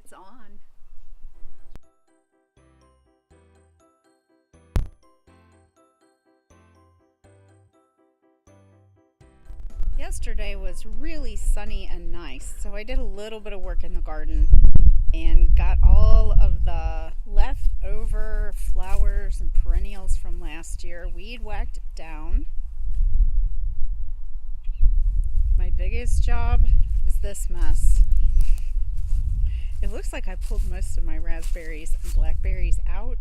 It's on. Yesterday was really sunny and nice, so I did a little bit of work in the garden and got all of the leftover flowers and perennials from last year weed whacked down. My biggest job was this mess. It looks like I pulled most of my raspberries and blackberries out,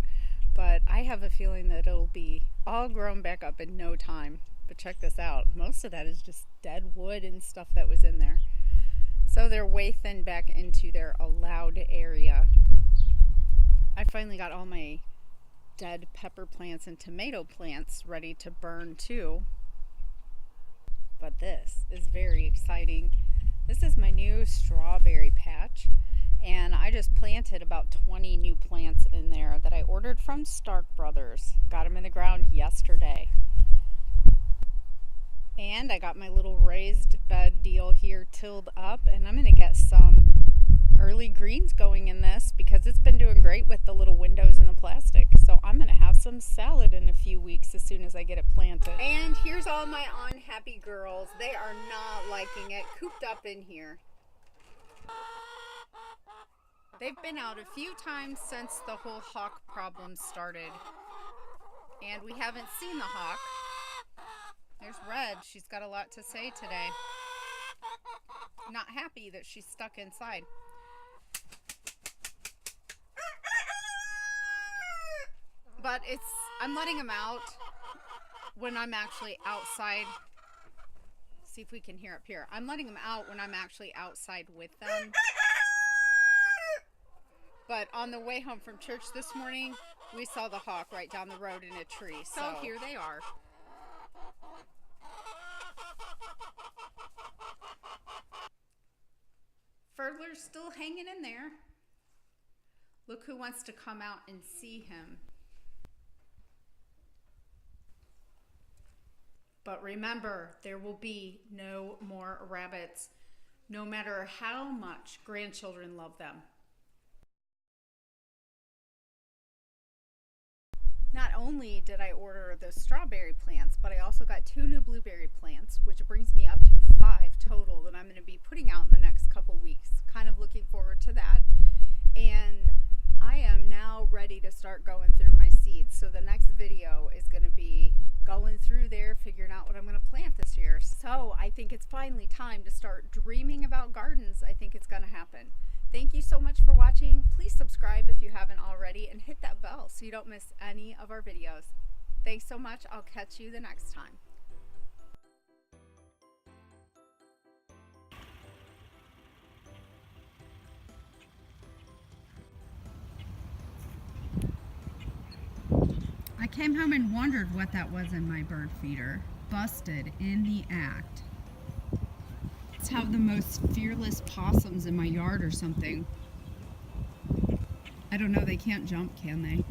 but I have a feeling that it'll be all grown back up in no time. But check this out. Most of that is just dead wood and stuff that was in there. So they're way thinned back into their allowed area. I finally got all my dead pepper plants and tomato plants ready to burn too. But this is very exciting. This is my new strawberry patch. And I just planted about 20 new plants in there that I ordered from Stark Brothers. Got them in the ground yesterday. And I got my little raised bed deal here tilled up, and I'm going to get some early greens going in this because it's been doing great with the little windows in the plastic. So I'm going to have some salad in a few weeks as soon as I get it planted. And here's all my unhappy girls. They are not liking it, cooped up in here. They've been out a few times since the whole hawk problem started, and we haven't seen the hawk. There's Red. She's got a lot to say today. Not happy that she's stuck inside. But I'm letting them out when I'm actually outside. See if we can hear up here. I'm letting them out when I'm actually outside with them. But on the way home from church this morning, we saw the hawk right down the road in a tree. So here they are. Ferdler's still hanging in there. Look who wants to come out and see him. But remember, there will be no more rabbits, no matter how much grandchildren love them. Not only did I order the strawberry plants, but I also got 2 new blueberry plants, which brings me up to 5 total that I'm going to be putting out in the next couple weeks. Kind of looking forward to that. And I am now ready to start going through my seeds. So the next video is going to be going through there, figuring out what I'm going to plant this year. So I think it's finally time to start dreaming about gardens. I think it's going to happen. Thank you so much for watching. Please subscribe if you haven't already and hit that bell so you don't miss any of our videos. Thanks so much. I'll catch you the next time. I came home and wondered what that was in my bird feeder. Busted in the act. Let's have the most fearless possums in my yard or something. I don't know, they can't jump, can they?